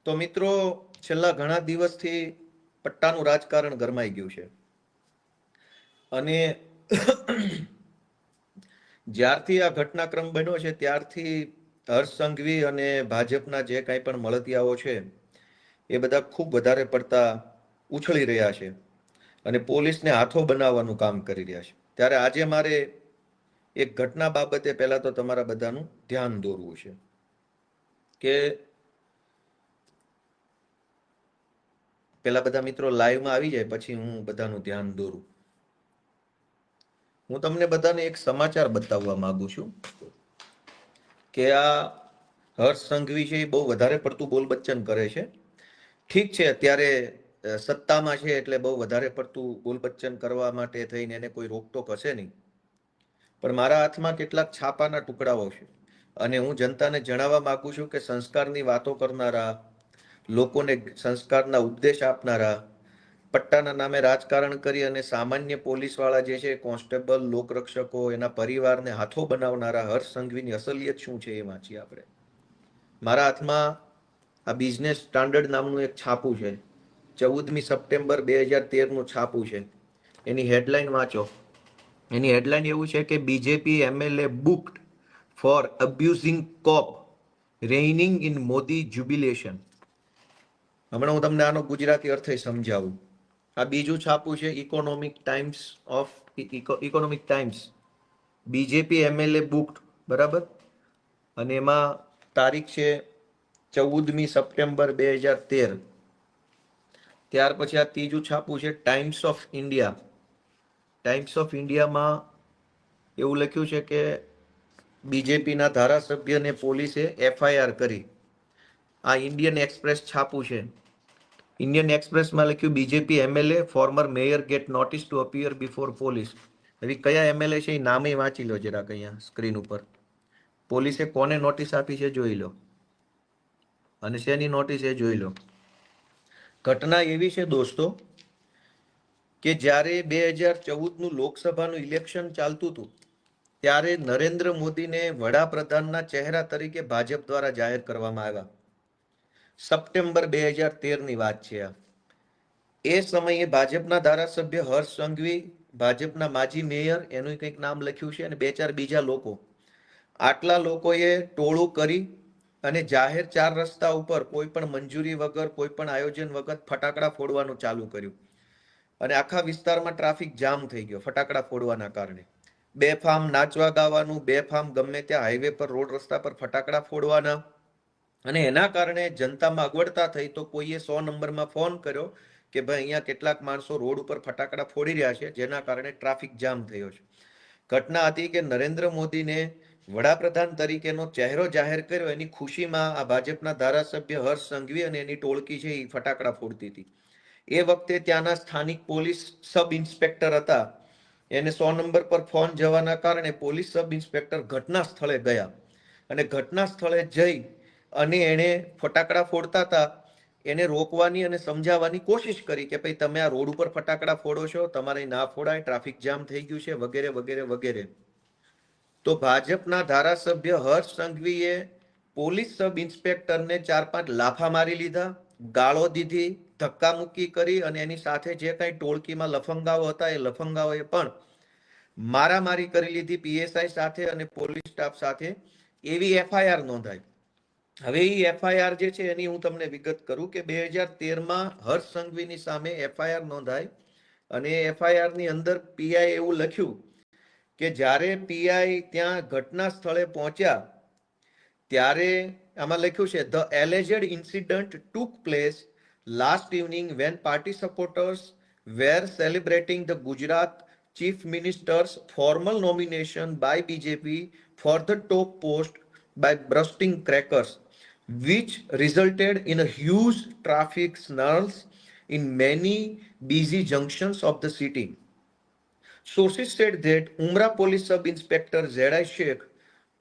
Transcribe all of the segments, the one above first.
તો મિત્રો, છેલ્લા ઘણા દિવસથી પટ્ટાનું રાજકારણ ગરમાઈ ગયું છે. અને જ્યારથી આ ઘટનાક્રમ બન્યો છે ત્યારથી હર્ષ સંઘવી અને ભાજપના જે કાંઈ પણ મળતિયાઓ છે એ બધા ખૂબ વધારે પડતા ઉછળી રહ્યા છે અને પોલીસને હાથો બનાવવાનું કામ કરી રહ્યા છે. ત્યારે આજે મારે એક ઘટના બાબતે પહેલા તો તમારા બધાનું ધ્યાન દોરવું છે કે પેલા બધા મિત્રો લાઈવમાં આવી જાય પછી હું બધાનું ધ્યાન દોરું. હું તમને બધાને એક સમાચાર બતાવવા માંગુ છું કે આ હર્ષ સંઘવી છે એ બહુ વધારે પડતું બોલ બચ્ચન કરે છે. ઠીક છે, અત્યારે સત્તામાં છે એટલે બહુ વધારે પડતું બોલ બચ્ચન કરવા માટે થઈને એને કોઈ રોકટોક હશે નહીં. પણ મારા હાથમાં કેટલાક છાપાના ટુકડાઓ છે અને હું જનતાને જણાવવા માંગુ છું કે સંસ્કારની વાતો કરનારા, લોકોને સંસ્કારના ઉપદેશ આપનારા, પટ્ટાના નામે રાજકારણ કરી અને સામાન્ય પોલીસવાળા જે છે, કોન્સ્ટેબલ, લોકરક્ષકો, એના પરિવારને હાથો બનાવનારા હર્ષ સંઘવીની અસલિયત શું છે એ વાંચીએ આપણે. મારા હાથમાં આ બિઝનેસ સ્ટાન્ડર્ડ નામનું એક છાપું છે. 14મી સપ્ટેમ્બર 2013નું છાપું છે. એની હેડલાઇન વાંચો. એની હેડલાઇન એવું છે કે BJP MLA booked for abusing cop reigning in Modi jubilation. હમણાં હું તમને આનો ગુજરાતી અર્થ સમજાવું. આ બીજું છાપું છે economic times. BJP MLA booked, બરાબર, અને એમાં તારીખ છે 14મી સપ્ટેમ્બર 2013. ત્યાર પછી આ ત્રીજું છાપું છે times of India. Times of ઇન્ડિયામાં એવું લખ્યું છે કે બીજેપીના ધારાસભ્યને પોલીસે એફઆઈઆર કરી. આ ઇન્ડિયન એક્સપ્રેસ છાપું છે. ઇન્ડિયન એક્સપ્રેસમાં લખ્યું BJP MLA former mayor get notice to appear before police. હવે કયા એમએલએ છે એ નામે વાંચી લો જરાક અહીંયા સ્ક્રીન ઉપર. પોલીસે કોને નોટિસ આપી છે જોઈ લો અને શેની નોટિસ એ જોઈ લો. ઘટના એવી છે દોસ્તો કે જ્યારે 2014નું લોકસભાનું ઇલેક્શન ચાલતું હતું ત્યારે નરેન્દ્ર મોદીને વડાપ્રધાનના ચહેરા તરીકે ભાજપ દ્વારા જાહેર કરવામાં આવ્યા. સપ્ટેમ્બર 2013ની વાત છે આ. એ સમયે ભાજપના ધારાસભ્ય હર્ષ સંઘવી, ભાજપના માજી મેયર, એનું કંઈક નામ લખ્યું છે, અને બે ચાર બીજા લોકો, આટલા લોકોએ ટોળું કરી અને જાહેર 4 રસ્તા ઉપર કોઈ પણ મંજૂરી વગર, કોઈ પણ આયોજન વગર ફટાકડા ફોડવાનું ચાલુ કર્યું અને આખા વિસ્તારમાં ટ્રાફિક જામ થઈ ગયો ફટાકડા ફોડવાના કારણે. બેફામ નાચવા ગાવાનું, બેફામ ગમે ત્યાં હાઈવે પર, રોડ રસ્તા પર ફટાકડા ફોડવાના. અને એના કારણે જનતામાં અગવડતા થઈ તો કોઈએ 100 નંબરમાં ફોન કર્યો કે ભાઈ અહીંયા કેટલાક માણસો રોડ ઉપર ફટાકડા ફોડી રહ્યા છે, જેના કારણે ટ્રાફિક જામ થયો છે. ઘટના હતી કે નરેન્દ્ર મોદીને વડાપ્રધાન તરીકેનો ચહેરો જાહેર કર્યો એની ખુશીમાં આ ભાજપના ધારાસભ્ય હર્ષ સંઘવી અને એની ટોળકી છે એ ફટાકડા ફોડતી હતી. એ વખતે ત્યાંના સ્થાનિક પોલીસ સબ ઇન્સ્પેક્ટર હતા. એને 100 નંબર પર ફોન જવાના કારણે પોલીસ સબ ઇન્સ્પેક્ટર ઘટના સ્થળે ગયા અને ઘટના સ્થળે જઈ અને એણે ફટાકડા ફોડતા હતા એને રોકવાની અને સમજાવવાની કોશિશ કરી કે ભાઈ તમે આ રોડ ઉપર ફટાકડા ફોડો છો, તમારે ના ફોડાય, ટ્રાફિક જામ થઈ ગયું છે, વગેરે વગેરે વગેરે. તો ભાજપના ધારાસભ્ય હર્ષ સંઘવીએ પોલીસ સબ ઇન્સ્પેક્ટરને 4-5 લાફા મારી લીધા, ગાળો દીધી, ધક્કામુક્કી કરી અને એની સાથે જે કંઈ ટોળકીમાં લફંગાઓ હતા એ લફંગાઓએ પણ મારામારી કરી લીધી પીએસઆઈ સાથે અને પોલીસ સ્ટાફ સાથે. એવી એફઆઈઆર નોંધાઈ. હવે એ એફઆઈઆર જે છે એની હું તમને વિગત કરું કે 2013માં હર્ષ સંઘવીની સામે એફઆઈઆર નોંધાઈ અને એફઆઈઆર ની અંદર પીઆઈ એવું લખ્યું કે જ્યારે પીઆઈ ત્યાં ઘટના સ્થળે પહોંચ્યા ત્યારે આમાં લખ્યું છે the alleged incident took place last evening when party supporters were celebrating the Gujarat chief minister's formal nomination by BJP for the top post by bursting crackers, which resulted in a huge traffic snarls in many busy junctions of the city. Sources said that Umrah Police Sub-Inspector Z.I. Sheikh,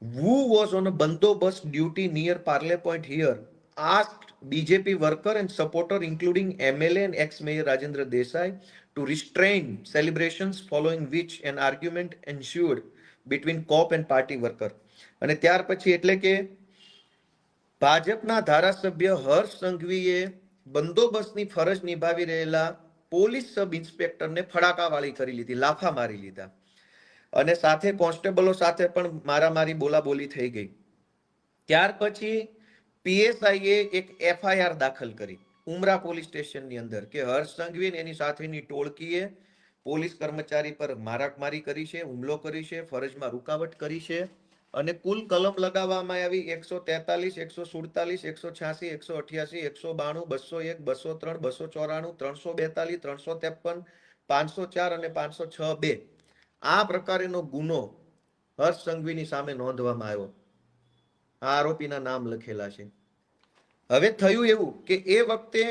who was on a bandobast duty near Parle Point here, asked BJP worker and supporter including MLA and ex-mayor Rajendra Desai to restrain celebrations, following which an argument ensued between cop and party worker. અને ત્યાર પછી એટલે કે ભાજપના ધારાસભ્ય હર્ષ સંઘવીએ બંદોબસ્તની ફરજ નિભાવી રહેલા પોલીસ સબ ઇન્સ્પેક્ટરને ફડાકાવાળી કરી લીધી, લાફા મારી લીધા અને સાથે કોન્સ્ટેબલો સાથે પણ મારામારી બોલાબોલી થઈ ગઈ. ત્યાર પછી પીએસઆઈએ એક એફઆઈઆર દાખલ કરી ઉમરા પોલીસ સ્ટેશનની અંદર કે હર્ષ સંઘવી એની સાથેની ટોળકીએ પોલીસ કર્મચારી પર મારામારી કરી છે, હુમલો કરી છે, ફરજમાં રૂકાવટ કરી છે અને કુલ કલમ લગાવવામાં આવી 143, 147, 186, 188, 192, 201, 203, 294, 342, 353, 504 અને 506(2). આ પ્રકારેનો ગુનો હર્ષ સંઘવીની સામે નોંધવામાં આવ્યો. આ આરોપીના નામ લખેલા છે. હવે થયું એવું કે એ વખતે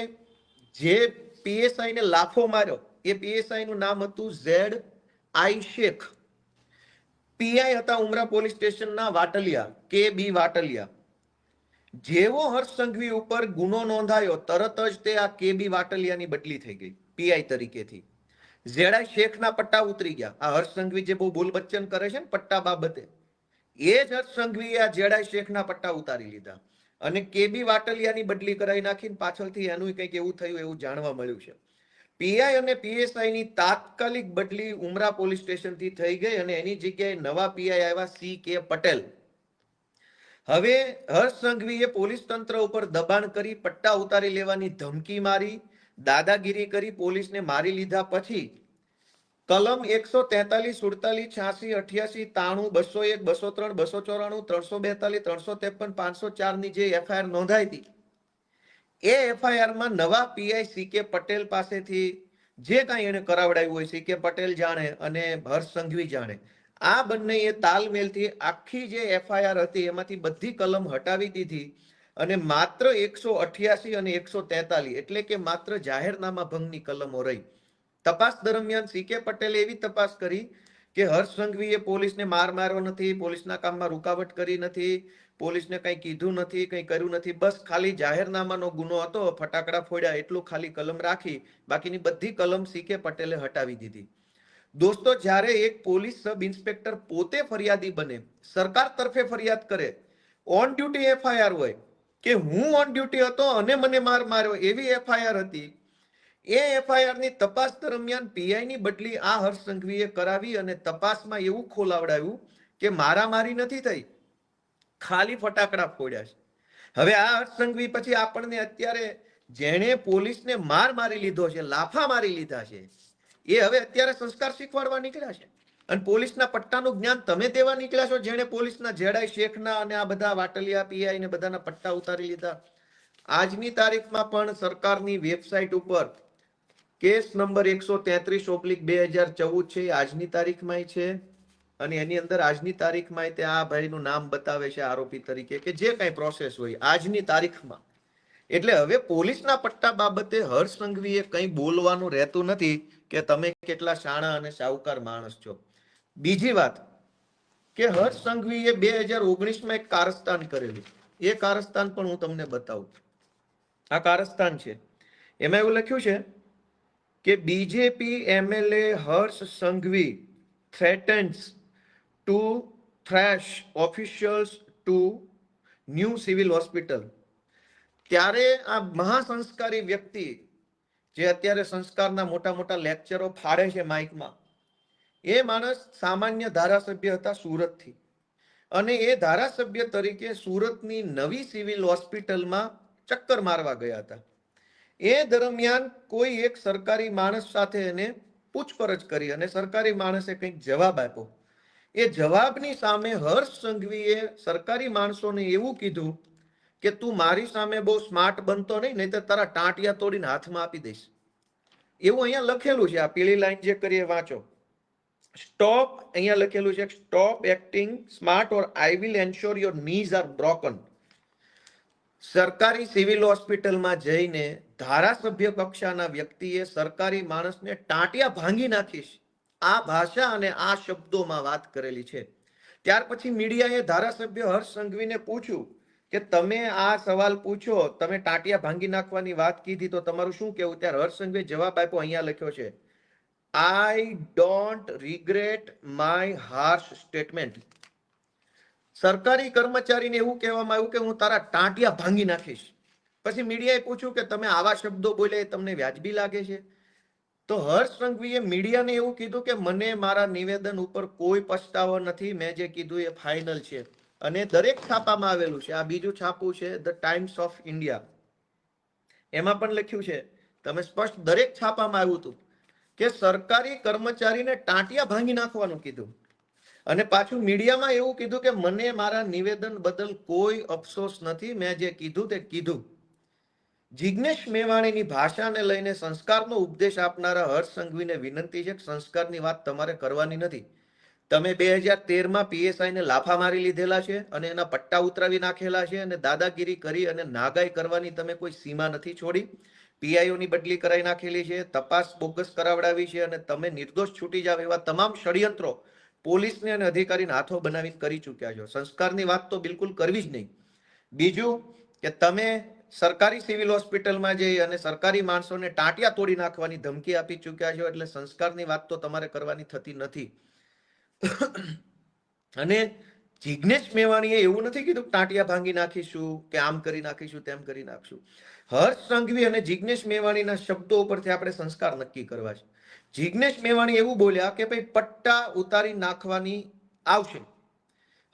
જે પીએસઆઈ ને લાફો માર્યો એ પીએસઆઈ નું નામ હતું ZI શેખ. પીઆઈ હતા ઉમરા પોલીસ સ્ટેશનના વાટલિયા, કે.બી. વાટલિયા. જેવો હર્ષ સંઘવી ઉપર ગુનો નોંધાયો તરત જ તે આ કે.બી. વાટલિયાની બદલી થઈ ગઈ પીઆઈ તરીકેથી. ZI શેખના પટ્ટા ઉતરી ગયા. આ હર્ષ સંઘવી જે બહુ બોલબચ્ચન કરે છે ને પટ્ટા બાબતે, એ જ હર્ષ સંઘવીએ આ ZI શેખના પટ્ટા ઉતારી લીધા અને કે.બી. વાટલિયાની બદલી કરાવી નાખીને પાછળથી એનું કંઈક એવું થયું એવું જાણવા મળ્યું છે. પીઆઈ અને પીએસઆઈ ની તાત્કાલિક બદલી ઉમરા પોલીસ સ્ટેશનથી થઈ ગઈ અને એની જગ્યાએ નવા પીઆઈ આવ્યા C.K. પટેલ. હવે હર્ષ સંઘવીએ પોલીસ તંત્ર ઉપર દબાણ કરી પટ્ટા ઉતારી લેવાની ધમકી મારી, દાદાગીરી કરી પોલીસને મારી લીધા પછી કલમ 143, 47, 86, 88, 93, 201, 203, 294, 342, 353, 504 ની જે એફઆઈઆર નોંધાઈ હતી એ એફઆઈઆરમાં નવા પીઆઈ C.K. પટેલ પાસેથી જે કાંઈ એને કરાવડાવ્યું હોય C.K. પટેલ જાણે અને હર્ષ સંઘવી જાણે, આ બંનેએ તાલમેલથી આખી જે એફઆઈઆર હતી એમાંથી બધી કલમ હટાવી દીધી અને માત્ર 188 અને 143 એટલે કે માત્ર જાહેરનામા ભંગની કલમો રહી. તપાસ દરમિયાન C.K. પટેલે એવી તપાસ કરી કે હર્ષ સંઘવીએ પોલીસને માર માર્યો નથી, પોલીસના કામમાં રૂકાવટ કરી નથી, પોલીસને કંઈ કીધું નથી, કંઈ કર્યું નથી, બસ ખાલી જાહેરનામાનો ગુનો હતો, ફટાકડા ફોડ્યા એટલું ખાલી કલમ રાખી, બાકીની બધી કલમ C.K. પટેલે હટાવી દીધી. દોસ્તો, જ્યારે એક પોલીસ સબ ઇન્સ્પેક્ટર પોતે ફરિયાદી બને, સરકાર તરફે ફરિયાદ કરે, ઓન ડ્યુટી એફઆઈઆર હોય કે હું ઓન ડ્યુટી હતો અને મને માર માર્યો એવી એફઆઈઆર હતી, એ એફઆઈઆર ની તપાસ દરમિયાન પીઆઈ ની બદલી આ હર્ષ સંઘવીએ કરાવી અને તપાસમાં એવું ખોલાવડાવ્યું કે મારામારી નથી થઈ, ખાલી ફટાકડા ફોડ્યા છે. હવે આ હર્ષ સંઘવી પછી આપણને અત્યારે જેણે પોલીસને માર મારી લીધો છે, લાફા મારી લીધા છે, એ હવે અત્યારે સંસ્કાર શીખવાડવા નીકળ્યા છે અને પોલીસના પટ્ટાનું જ્ઞાન તમે દેવા નીકળ્યા છો, જેણે પોલીસના ZI શેખના અને આ બધા વાટલિયા પીઆઈ ને બધાના પટ્ટા ઉતારી લીધા. આજની તારીખમાં પણ સરકારની વેબસાઇટ ઉપર કેસ નંબર 133/2014 છે, આજની તારીખમાં છે અને એની અંદર આજની તારીખમાં તે આ ભાઈનું નામ બતાવે છે આરોપી તરીકે કે જે કઈ પ્રોસેસ હોય આજની તારીખમાં. એટલે હવે પોલીસના પટ્ટા બાબતે હર્ષ સંઘવીએ કંઈ બોલવાનું રહેતું નથી કે તમે કેટલા શાણા અને સાહુકાર માણસ છો. બીજી વાત કે હર્ષ સંઘવીએ 2019માં એક કારસ્તાન કરેલું, એ કારસ્તાન પણ હું તમને બતાવું. આ કારસ્તાન છે, એમાં એવું લખ્યું છે કે BJP MLA Harsh Sanghavi threatens to thrash officials to new civil hospital. ત્યારે આ મહાસંસ્કારી વ્યક્તિ જે અત્યારે સંસ્કારના મોટા મોટા લેક્ચરો ફાડે છે માઇકમાં, એ માણસ સામાન્ય ધારાસભ્ય હતા સુરતથી અને એ ધારાસભ્ય તરીકે સુરતની નવી સિવિલ હોસ્પિટલમાં ચક્કર મારવા ગયા હતા. એ દરમિયાન કોઈ એક સરકારી માણસ સાથે એને પૂછપરછ કરી અને સરકારી માણસે કંઈક જવાબ આપ્યો. એ જવાબની સામે હર્ષ સંઘવીએ સરકારી માણસોને એવું કીધું કે તું મારી સામે બહુ સ્માર્ટ બનતો નહીં તો તારા ટાંટિયા તોડીને હાથમાં આપી દઈશ. એવું અહીંયા લખેલું છે, આ પીળી લાઈન જે કરીએ વાંચો. સ્ટોપ, અહીંયા લખેલું છે stop acting smart or I will ensure your knees are broken. સરકારી સિવિલ હોસ્પિટલમાં જઈને ધારાસભ્ય કક્ષાના વ્યક્તિએ સરકારી માણસને ટાંટિયા ભાંગી નાખીશ, આ ભાષા અને આ શબ્દોમાં વાત કરેલી છે. ત્યાર પછી મીડિયાએ ધારાસભ્ય હર્ષ સંઘવીને પૂછ્યું કે તમે આ સવાલ પૂછો, તમે ટાંટિયા ભાંગી નાખવાની વાત કીધી તો તમારું શું કહેવું? ત્યારે હર્ષ સંઘવીએ જવાબ આપ્યો, અહીંયા લખ્યો છે, I don't regret my harsh statement. સરકારી કર્મચારીને એવું કહેવામાં આવ્યું કે હું તારા ટાંટિયા ભાંગી નાખીશ. પછી મીડિયાએ પૂછ્યું કે તમે આવા શબ્દો બોલ્યા એ તમને વ્યાજબી લાગે છે? તો હર્ષ સંઘવીએ મીડિયાને એવું કીધું કે મને મારા નિવેદન ઉપર કોઈ પછતાવો નથી, મેં જે કીધું એ ફાઇનલ છે. અને દરેક છાપામાં આવેલું છે. આ બીજું છાપું છે ધ ટાઈમ્સ ઓફ ઇન્ડિયા, એમાં પણ લખ્યું છે, તમે સ્પષ્ટ દરેક છાપામાં આવ્યું હતું કે સરકારી કર્મચારીને ટાંટિયા ભાંગી નાખવાનું કીધું. અને પાછું મીડિયામાં એવું કીધું કે મને મારા નિવેદન બદલ કોઈ અફસોસ નથી, મેં જે કીધું તે કીધું. જિગ્નેશ મેવાણીની ભાષાને લઈને સંસ્કારનો ઉપદેશ આપનારા હર્ષ સંઘવીને વિનંતી છે કે સંસ્કારની વાત તમારે કરવાની નથી. તમે 2013માં પીએસઆઈને લાફા મારી લીધેલા છે અને એના પટ્ટા ઉતરાવી નાખેલા છે અને દાદાગીરી કરી અને નાગાઈ કરવાની તમે કોઈ સીમા નથી છોડી. પીઆઈઓની બદલી કરાવી નાખેલી છે, તપાસ બોગસ કરાવડાવી છે અને તમે નિર્દોષ છૂટી જાવ એવા તમામ ષડયંત્રો પોલીસને અને અધિકારીને હાથો બનાવીને કરી ચૂક્યા છો. સંસ્કારની વાત તો બિલકુલ કરવી જ નહીં. બીજું કે તમે સરકારી સિવિલ હોસ્પિટલમાં જઈ અને સરકારી માણસોને ટાંટિયા તોડી નાખવાની ધમકી આપી ચૂક્યા છો, એટલે સંસ્કારની વાત તો તમારે કરવાની થતી નથી. અને જિગ્નેશ મેવાણીએ એવું નથી કીધું ટાંટિયા ભાંગી નાખીશું કે આમ કરી નાખીશું તેમ કરી નાખશું. હર્ષ સંઘવી અને જિગ્નેશ મેવાણીના શબ્દો ઉપરથી આપણે સંસ્કાર નક્કી કરવા છે. જિગ્નેશ મેવાણી એવું બોલ્યા કે ભાઈ પટ્ટા ઉતારી નાખવાની આવશે.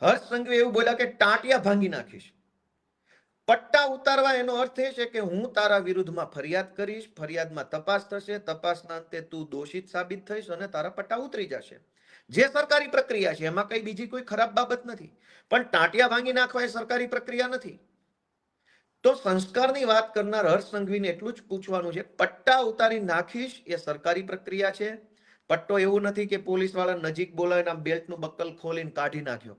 હર્ષ સંઘવી એવું બોલ્યા કે ટાંટિયા ભાંગી નાખીશ. પટ્ટા ઉતારવા એનો અર્થ એ છે કે હું તારા વિરુદ્ધમાં ફરિયાદ કરીશ, ફરિયાદમાં તપાસ થશે, તપાસના અંતે તું દોષિત સાબિત થઈશ અને તારા પટ્ટા ઉતરી જશે. જે સરકારી પ્રક્રિયા છે એમાં કઈ બીજી કોઈ ખરાબ બાબત નથી. પણ ટાંટિયા ભાંગી નાખવા એ સરકારી પ્રક્રિયા નથી. તો સંસ્કારની વાત કરનાર હર્ષ સંઘવીને એટલું જ પૂછવાનું છે, પટ્ટા ઉતારી નાખીશ એ સરકારી પ્રક્રિયા છે. પટ્ટો એવું નથી કે પોલીસ વાળા નજીક બોલાવીને બેલ્ટનું બક્કલ ખોલીને કાઢી નાખ્યો.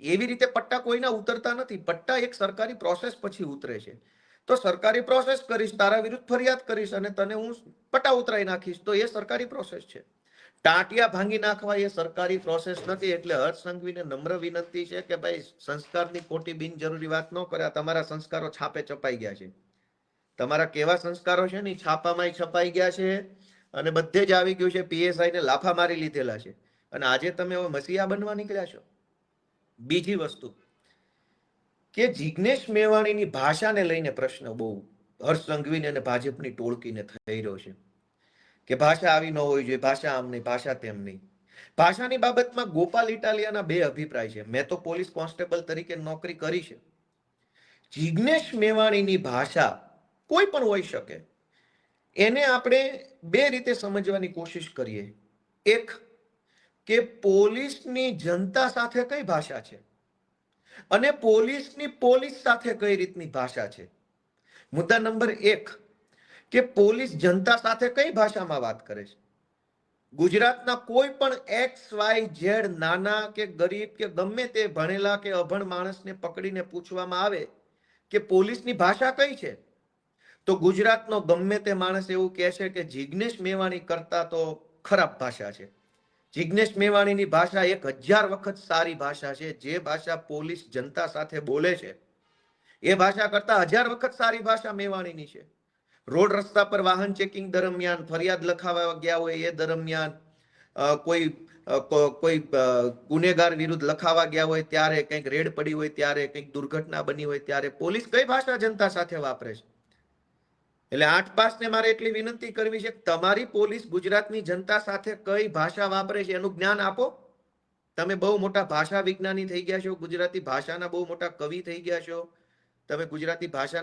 એવી રીતે પટ્ટા કોઈના ઉતરતા નથી. પટ્ટા એક સરકારી પ્રોસેસ પછી ઉતરે છે. તો સરકારી પ્રોસેસ કરીશ, તારા વિરુદ્ધ ફરિયાદ કરીશ અને તને હું પટ્ટા ઉતરાઈ નાખીશ, તો એ સરકારી પ્રોસેસ છે. ટાંટિયા ભાંગી નાખવા એ સરકારી પ્રોસેસ નથી. એટલે હર્ષ સંઘવીને નમ્ર વિનંતી છે કે ભાઈ સંસ્કારની ખોટી બિનજરૂરી વાત ન કરે. તમારા સંસ્કારો છાપે ચપાઈ ગયા છે. તમારા કેવા સંસ્કારો છે ને છાપામાં છપાઈ ગયા છે અને બધે જ આવી ગયું છે. પીએસઆઈને લાફા મારી લીધેલા છે અને આજે તમે હવે મસીહા બનવા નીકળ્યા છો. બીજી વસ્તુ કે જિગ્નેશ મેવાણીની ભાષાને લઈને પ્રશ્ન બહુ હર્ષ સંઘવીને અને ભાજપની ટોળકીને થઈ રહ્યો છે કે ભાષા આવી ન હોવી જોઈએ, ભાષા આમ નહીં, ભાષા તેમ નહીં. ભાષાની બાબતમાં ગોપાલ ઇટાલિયાના બે અભિપ્રાય છે. મેં તો પોલીસ કોન્સ્ટેબલ તરીકે નોકરી કરી છે. જિગ્નેશ મેવાણીની ભાષા કોઈ પણ હોઈ શકે, એને આપણે બે રીતે સમજવાની કોશિશ કરીએ. એક કે પોલીસની જનતા સાથે કઈ ભાષા છે અને પોલીસની પોલીસ સાથે કઈ રીતની ભાષા છે. મુદ્દા નંબર 1 કે પોલીસ જનતા સાથે કઈ ભાષામાં વાત કરે છે. ગુજરાતના કોઈ પણ XYZ નાના કે ગરીબ કે ગમે તે ભણેલા કે અભણ માણસને પકડીને પૂછવામાં આવે કે પોલીસની ભાષા કઈ છે, તો ગુજરાતનો ગમે તે માણસ એવું કહે છે કે જિગ્નેશ મેવાણી કરતા તો ખરાબ ભાષા છે. જિગ્નેશ મેવાણીની ભાષા 1000 વખત સારી ભાષા છે. જે ભાષા પોલીસ જનતા સાથે બોલે છે એ ભાષા કરતા 1000 વખત સારી ભાષા મેવાણીની છે. રોડ રસ્તા પર વાહન ચેકિંગ દરમિયાન, ફરિયાદ લખાવવા ગયા હોય એ દરમિયાન, કોઈ ગુનેગાર વિરુદ્ધ લખાવા ગયા હોય ત્યારે, કંઈક રેડ પડી હોય ત્યારે, કંઈક દુર્ઘટના બની હોય ત્યારે પોલીસ કઈ ભાષા જનતા સાથે વાપરે છે. એટલે 8 પાસને મારે એટલી વિનંતી કરવી છે કે તમારી પોલીસ ગુજરાતની જનતા સાથે કઈ ભાષા વાપરે છે એનું જ્ઞાન આપો. તમે બહુ મોટા ભાષા વિજ્ઞાની થઈ ગયા છો, ગુજરાતી ભાષાના બહુ મોટા કવિ થઈ ગયા છો. તમે ગુજરાતી ભાષા